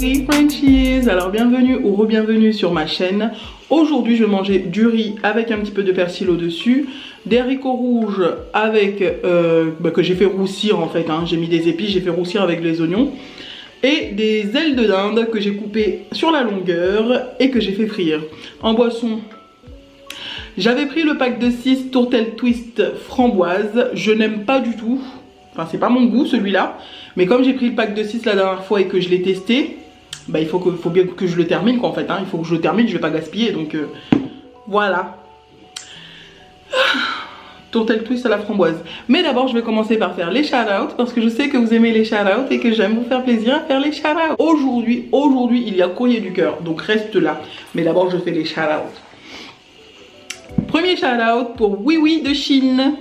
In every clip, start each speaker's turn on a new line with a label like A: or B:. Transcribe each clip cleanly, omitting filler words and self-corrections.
A: Hey Frenchies, alors bienvenue ou re-bienvenue sur ma chaîne. Aujourd'hui je vais manger du riz avec un petit peu de persil au dessus, des haricots rouges avec que j'ai fait roussir en fait, hein. J'ai mis des épices, j'ai fait roussir avec les oignons, et des ailes de dinde que j'ai coupées sur la longueur et que j'ai fait frire. En boisson, j'avais pris le pack de 6 tourtelles twist framboise. Je n'aime pas du tout, enfin c'est pas mon goût celui-là, mais comme j'ai pris le pack de 6 la dernière fois et que je l'ai testé, bah, il faut bien que je le termine quoi, en fait, hein. Il faut que je le termine, je vais pas gaspiller, donc voilà. Tourtelle twist à la framboise. Mais d'abord je vais commencer par faire les shout-outs, parce que je sais que vous aimez les shout-outs et que j'aime vous faire plaisir à faire les shout-outs. Aujourd'hui il y a courrier du cœur, donc reste là. Mais d'abord je fais les shout-outs. Premier shout-out pour Oui Oui de Chine,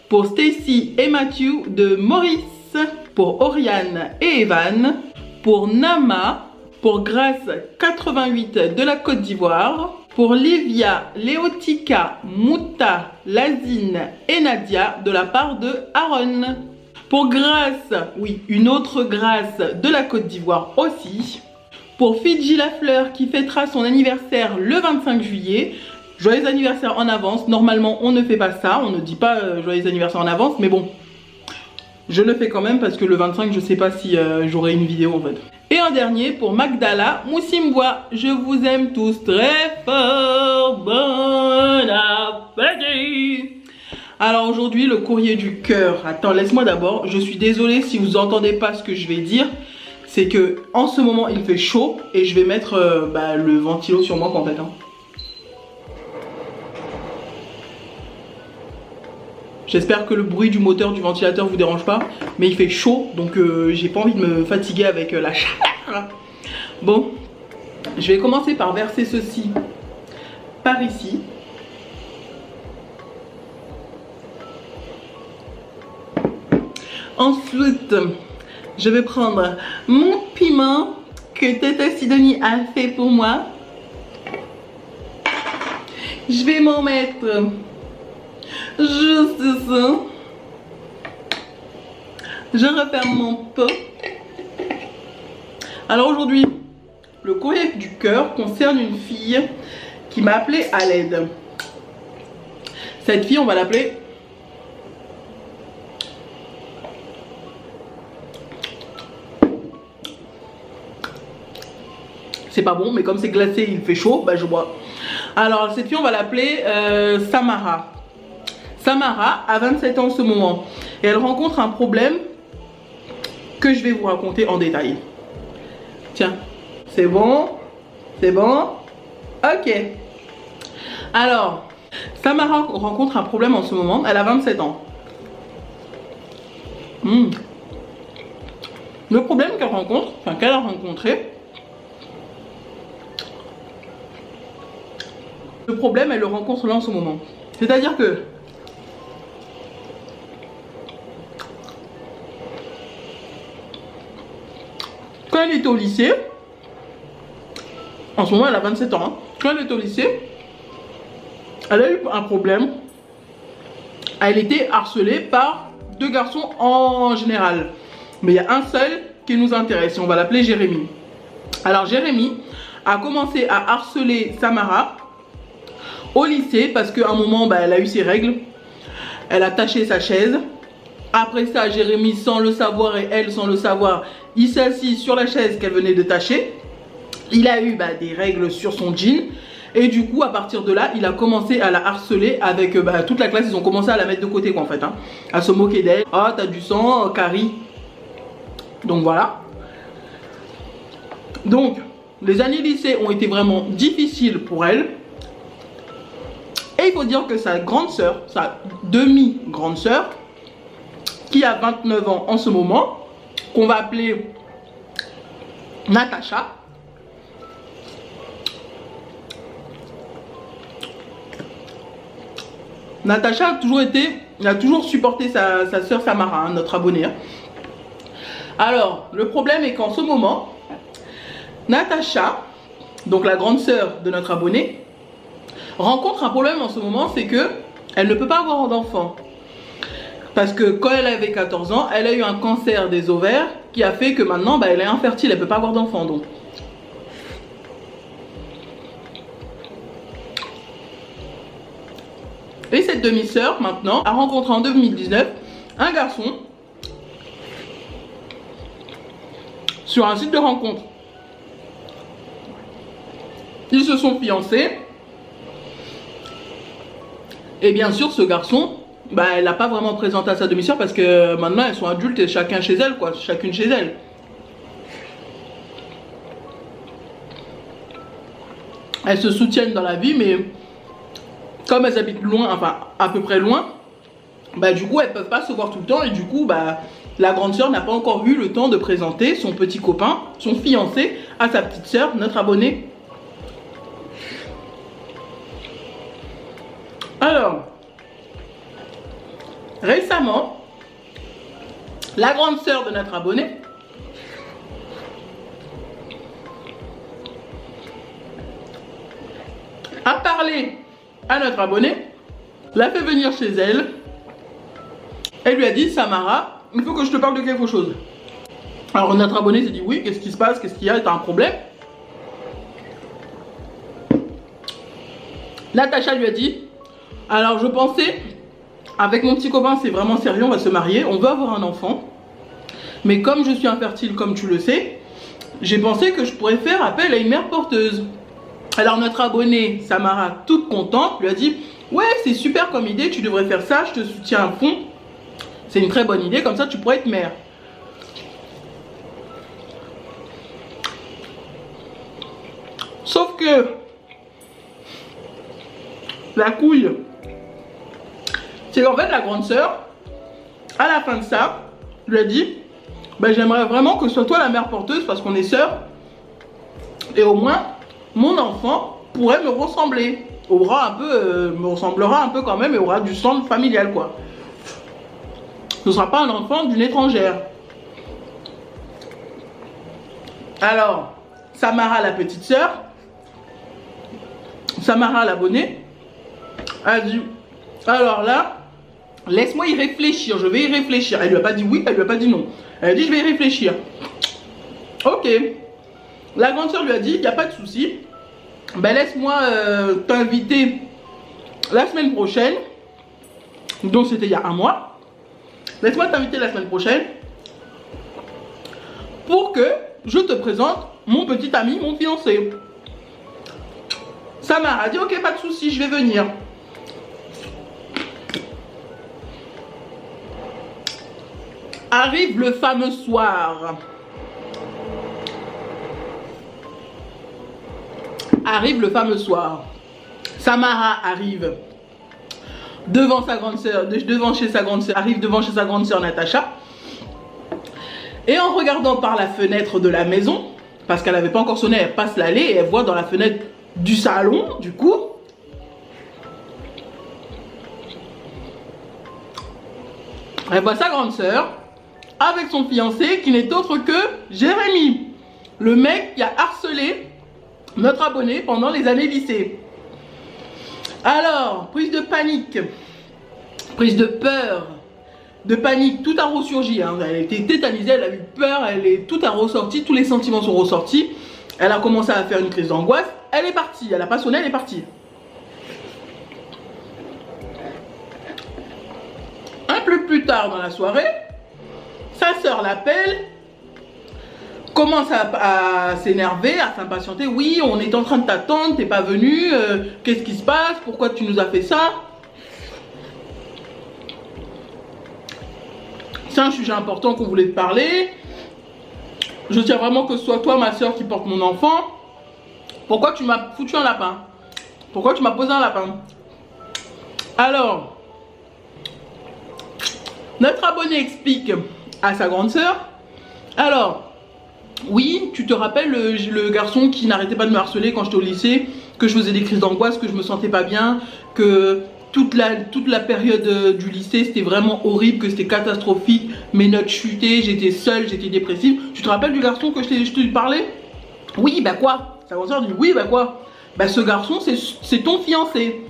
A: pour Stacy et Matthew de Maurice, pour Oriane et Evan, pour Nama, pour Grace 88 de la Côte d'Ivoire, pour Livia, Léotika, Mouta, Lazine et Nadia de la part de Aaron. Pour Grace, oui, une autre Grace de la Côte d'Ivoire aussi. Pour Fidji Lafleur qui fêtera son anniversaire le 25 juillet. Joyeux anniversaire en avance. Normalement on ne fait pas ça, on ne dit pas joyeux anniversaire en avance, mais bon, je le fais quand même parce que le 25 je sais pas si j'aurai une vidéo en fait. Et en dernier pour Magdala Moussimbois, je vous aime tous très fort, bon appétit. Alors aujourd'hui le courrier du cœur, attends laisse-moi d'abord, je suis désolée si vous entendez pas ce que je vais dire, c'est que en ce moment il fait chaud et je vais mettre le ventilo sur moi en fait, hein. J'espère que le bruit du moteur du ventilateur vous dérange pas, mais il fait chaud, donc j'ai pas envie de me fatiguer avec la chaleur. Bon, je vais commencer par verser ceci par ici. Ensuite, je vais prendre mon piment que Tata Sidonie a fait pour moi. Je vais m'en mettre juste ça. Je referme mon pot. Alors aujourd'hui, le courrier du cœur concerne une fille qui m'a appelé à l'aide. Cette fille, on va l'appeler c'est pas bon, mais comme c'est glacé, il fait chaud, bah je bois. Alors cette fille, on va l'appeler Samara. Samara a 27 ans en ce moment et elle rencontre un problème que je vais vous raconter en détail. Tiens, c'est bon? C'est bon? Ok. Alors, Samara rencontre un problème en ce moment, elle a 27 ans. Le problème qu'elle rencontre, enfin qu'elle a rencontré, le problème elle le rencontre là en ce moment. C'est-à-dire que quand elle était au lycée, en ce moment elle a 27 ans, hein. Quand elle était au lycée, elle a eu un problème. Elle était harcelée par 2 garçons en général. Mais il y a un seul qui nous intéresse et on va l'appeler Jérémy. Alors Jérémy a commencé à harceler Samara au lycée parce qu'à un moment elle a eu ses règles. Elle a taché sa chaise. Après ça, Jérémy, sans le savoir et elle sans le savoir, il s'est assis sur la chaise qu'elle venait de tacher. Il a eu des règles sur son jean. Et du coup, à partir de là, il a commencé à la harceler avec toute la classe. Ils ont commencé à la mettre de côté quoi en fait, hein. À se moquer d'elle. Ah, t'as du sang, Carrie. Donc voilà. Donc, les années lycée ont été vraiment difficiles pour elle. Et il faut dire que sa grande soeur, sa demi-grande soeur, qui a 29 ans en ce moment, qu'on va appeler Natacha. Natacha a toujours supporté sa soeur Samara, hein, notre abonnée, hein. Alors, le problème est qu'en ce moment, Natacha, donc la grande sœur de notre abonnée, rencontre un problème en ce moment, c'est que elle ne peut pas avoir d'enfant. Parce que quand elle avait 14 ans, elle a eu un cancer des ovaires qui a fait que maintenant, elle est infertile, elle ne peut pas avoir d'enfant. Donc. Et cette demi-sœur, maintenant, a rencontré en 2019 un garçon sur un site de rencontre. Ils se sont fiancés. Et bien sûr, ce garçon, elle l'a pas vraiment présenté à sa demi-sœur parce que maintenant elles sont adultes et chacun chez elle, quoi, chacune chez elle. Elles se soutiennent dans la vie, mais comme elles habitent loin, enfin à peu près loin, du coup elles peuvent pas se voir tout le temps et du coup la grande sœur n'a pas encore eu le temps de présenter son petit copain, son fiancé, à sa petite sœur, notre abonnée. Alors, récemment, la grande sœur de notre abonné a parlé à notre abonné, l'a fait venir chez elle. Elle lui a dit: Samara, il faut que je te parle de quelque chose. Alors notre abonné s'est dit: oui, qu'est-ce qui se passe, qu'est-ce qu'il y a, t'as un problème? Natacha lui a dit: alors je pensais, avec mon petit copain c'est vraiment sérieux, on va se marier, on veut avoir un enfant, mais comme je suis infertile comme tu le sais, j'ai pensé que je pourrais faire appel à une mère porteuse. Alors notre abonnée Samara, toute contente, lui a dit: ouais, c'est super comme idée, tu devrais faire ça, je te soutiens à fond, c'est une très bonne idée, comme ça tu pourrais être mère. Sauf que la couille, c'est qu'en fait la grande sœur, à la fin de ça, lui a dit: j'aimerais vraiment que ce soit toi la mère porteuse parce qu'on est sœurs, et au moins mon enfant pourrait me ressembler, aura un peu, me ressemblera un peu quand même et aura du sang familial, quoi. Ce ne sera pas un enfant d'une étrangère. Alors Samara, la petite sœur, Samara l'abonnée, a dit: alors là, laisse-moi y réfléchir, je vais y réfléchir. Elle lui a pas dit oui, elle lui a pas dit non. Elle a dit: je vais y réfléchir. Ok. La grande sœur lui a dit: il n'y a pas de souci. Laisse-moi t'inviter la semaine prochaine. Donc c'était il y a un mois. Laisse-moi t'inviter la semaine prochaine pour que je te présente mon petit ami, mon fiancé. Samara a dit: ok, pas de souci, je vais venir. Arrive le fameux soir. Arrive le fameux soir. Samara arrive devant sa grande sœur, devant chez sa grande sœur, arrive devant chez sa grande sœur Natacha. Et en regardant par la fenêtre de la maison, parce qu'elle n'avait pas encore sonné, elle passe l'allée et elle voit dans la fenêtre du salon, du coup, elle voit sa grande sœur avec son fiancé qui n'est autre que Jérémy, le mec qui a harcelé notre abonné pendant les années lycée. Alors, prise de panique, prise de peur, de panique, tout a ressurgi, hein. Elle était tétanisée, elle a eu peur, tout a ressorti, tous les sentiments sont ressortis. Elle a commencé à faire une crise d'angoisse, elle est partie, elle n'a pas sonné, elle est partie. Un peu plus tard dans la soirée, sa sœur l'appelle, commence à s'énerver, à s'impatienter. Oui, on est en train de t'attendre, t'es pas venu, qu'est-ce qui se passe, pourquoi tu nous as fait ça? C'est un sujet important qu'on voulait te parler. Je tiens vraiment que ce soit toi, ma soeur, qui porte mon enfant. Pourquoi tu m'as foutu un lapin? Pourquoi tu m'as posé un lapin? Alors, notre abonné explique à sa grande soeur: alors, oui, tu te rappelles le garçon qui n'arrêtait pas de me harceler quand j'étais au lycée, que je faisais des crises d'angoisse, que je me sentais pas bien, que toute la période du lycée c'était vraiment horrible, que c'était catastrophique, mes notes chutaient, j'étais seule, j'étais dépressive. Tu te rappelles du garçon que je te parlais? Oui, quoi? Sa grande soeur dit: oui, quoi? Ce garçon c'est ton fiancé.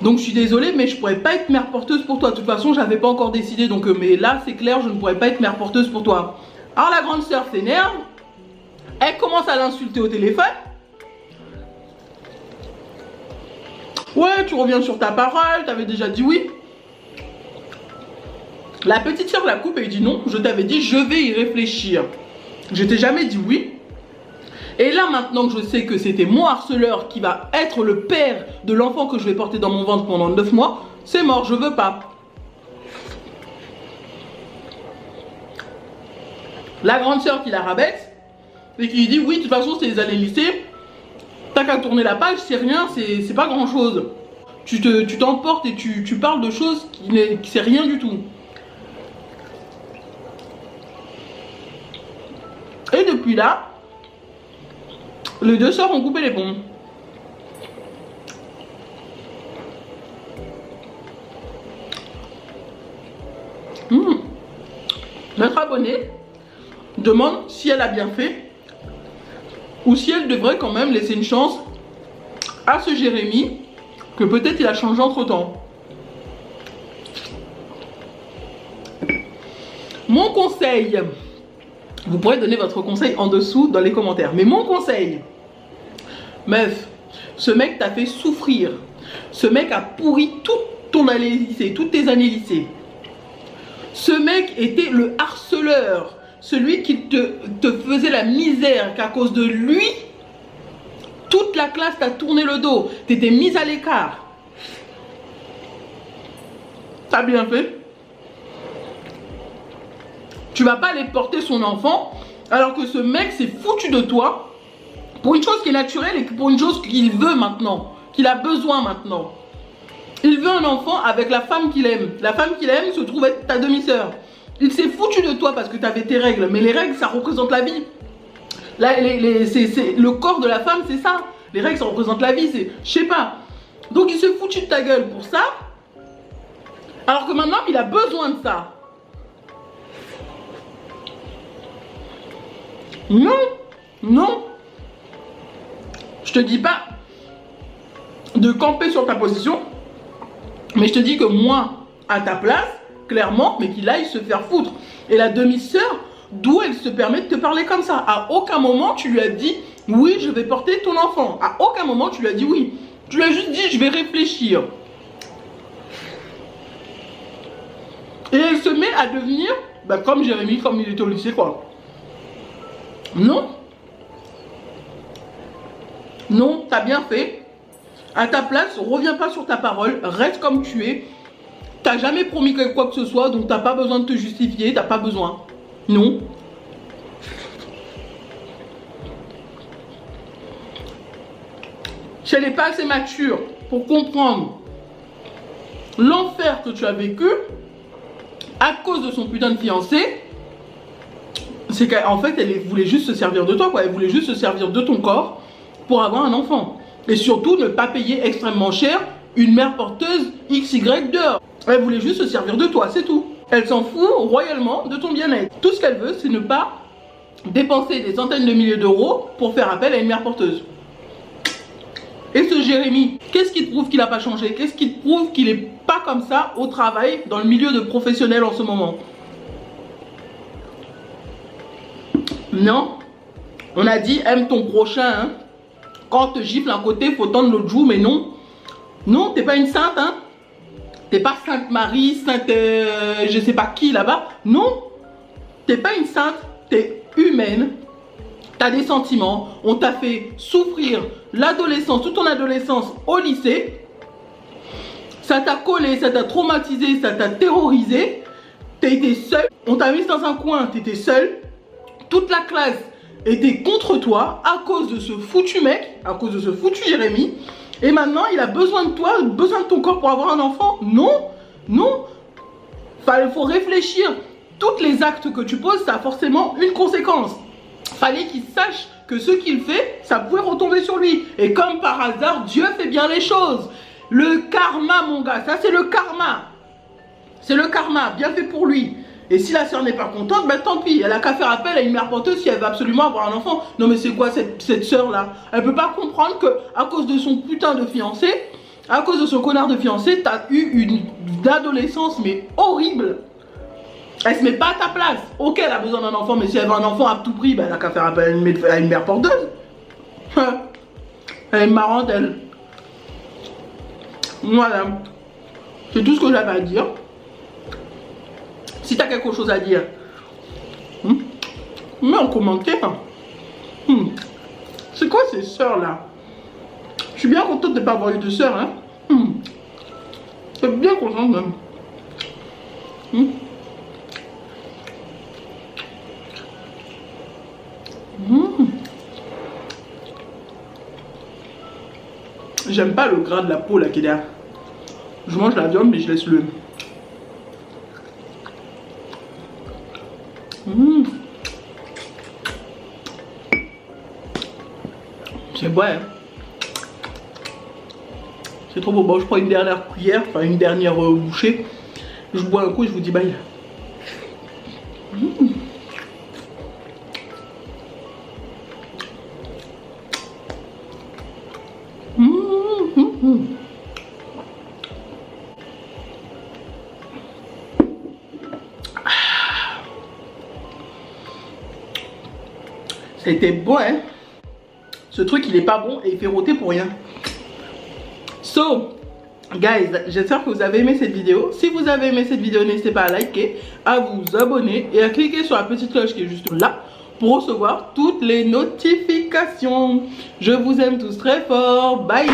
A: Donc je suis désolée, mais je pourrais pas être mère porteuse pour toi. De toute façon, j'avais pas encore décidé. Donc, mais là, c'est clair, je ne pourrais pas être mère porteuse pour toi. Alors la grande sœur s'énerve. Elle commence à l'insulter au téléphone. Ouais, tu reviens sur ta parole, t'avais déjà dit oui. La petite sœur la coupe et dit non, je t'avais dit je vais y réfléchir. Je t'ai jamais dit oui. Et là maintenant que je sais que c'était mon harceleur qui va être le père de l'enfant que je vais porter dans mon ventre pendant 9 mois, c'est mort, je veux pas. La grande sœur qui la rabaisse et qui lui dit oui, de toute façon c'est les années lycée, t'as qu'à tourner la page, c'est rien, c'est pas grand chose. Tu t'emportes et tu parles de choses qui c'est rien du tout. Et depuis là, les deux sœurs ont coupé les ponts. Notre abonnée demande si elle a bien fait ou si elle devrait quand même laisser une chance à ce Jérémy, que peut-être il a changé entre temps. Mon conseil, vous pourrez donner votre conseil en dessous dans les commentaires, mais mon conseil, meuf, ce mec t'a fait souffrir, ce mec a pourri toute ton année lycée, toutes tes années lycée. Ce mec était le harceleur, celui qui te faisait la misère, qu'à cause de lui, toute la classe t'a tourné le dos, t'étais mise à l'écart. T'as bien fait. Tu vas pas aller porter son enfant alors que ce mec s'est foutu de toi pour une chose qui est naturelle et pour une chose qu'il veut maintenant, qu'il a besoin maintenant. Il veut un enfant avec la femme qu'il aime. La femme qu'il aime se trouve être ta demi-sœur. Il s'est foutu de toi parce que tu avais tes règles, mais les règles ça représente la vie. Là, le corps de la femme c'est ça. Les règles ça représente la vie, c'est, je sais pas. Donc il s'est foutu de ta gueule pour ça, alors que maintenant il a besoin de ça. Non, non. Je te dis pas de camper sur ta position, mais je te dis que moi, à ta place, clairement, mais qu'il aille se faire foutre. Et la demi-sœur, d'où elle se permet de te parler comme ça? À aucun moment tu lui as dit oui, je vais porter ton enfant. À aucun moment tu lui as dit oui. Tu lui as juste dit je vais réfléchir. Et elle se met à devenir comme Jérémy, comme il était au lycée quoi. Non. Non, t'as bien fait. À ta place, reviens pas sur ta parole, reste comme tu es. T'as jamais promis quoi que ce soit, donc t'as pas besoin de te justifier, t'as pas besoin. Non. Si elle n'est pas assez mature pour comprendre l'enfer que tu as vécu à cause de son putain de fiancé, c'est qu'en fait elle voulait juste se servir de toi quoi. Elle voulait juste se servir de ton corps pour avoir un enfant. Et surtout ne pas payer extrêmement cher une mère porteuse XY dehors. Elle voulait juste se servir de toi, c'est tout. Elle s'en fout royalement de ton bien-être. Tout ce qu'elle veut, c'est ne pas dépenser des centaines de milliers d'euros pour faire appel à une mère porteuse. Et ce Jérémy, qu'est-ce qui te prouve qu'il n'a pas changé? Qu'est-ce qui te prouve qu'il n'est pas comme ça au travail, dans le milieu de professionnel en ce moment? Non. On a dit, aime ton prochain, hein. Quand te gifle un côté, faut tendre l'autre joue, mais non. Non, t'es pas une sainte, hein. T'es pas Sainte Marie, Sainte je sais pas qui là-bas. Non, t'es pas une sainte, t'es humaine. T'as des sentiments. On t'a fait souffrir l'adolescence, toute ton adolescence au lycée. Ça t'a collé, ça t'a traumatisé, ça t'a terrorisé. T'as été seule. On t'a mis dans un coin, t'étais seule. Toute la classe était contre toi à cause de ce foutu mec, à cause de ce foutu Jérémy. Et maintenant, il a besoin de toi, besoin de ton corps pour avoir un enfant? Non, non. Il faut réfléchir. Tous les actes que tu poses, ça a forcément une conséquence. Fallait qu'il sache que ce qu'il fait, ça pouvait retomber sur lui. Et comme par hasard, Dieu fait bien les choses. Le karma, mon gars, ça c'est le karma. C'est le karma, bien fait pour lui. Et si la sœur n'est pas contente, ben tant pis, elle a qu'à faire appel à une mère porteuse si elle veut absolument avoir un enfant. Non mais c'est quoi cette sœur là? Elle peut pas comprendre que à cause de son putain de fiancé, À cause de son connard de fiancé, t'as eu une adolescence mais horrible. Elle se met pas à ta place. Ok, elle a besoin d'un enfant, mais si elle veut un enfant à tout prix, bah, elle a qu'à faire appel à une mère porteuse. Elle est marrante, elle. Voilà. C'est tout ce que j'avais à dire. Si t'as quelque chose à dire, mets en commentaire. C'est quoi ces sœurs là? Je suis bien contente de ne pas avoir eu de sœurs. Hein? Je suis bien contente même. J'aime pas le gras de la peau là qui est derrière. Je mange la viande mais je laisse le. C'est bon hein. C'est trop beau. Bon, je prends une dernière cuillère, enfin une dernière bouchée. Je bois un coup et je vous dis bye. C'était bon hein. Ce truc il est pas bon et il fait rôter pour rien. So guys, j'espère que vous avez aimé cette vidéo. Si vous avez aimé cette vidéo, n'hésitez pas à liker, à vous abonner et à cliquer sur la petite cloche qui est juste là pour recevoir toutes les notifications. Je vous aime tous très fort. Bye.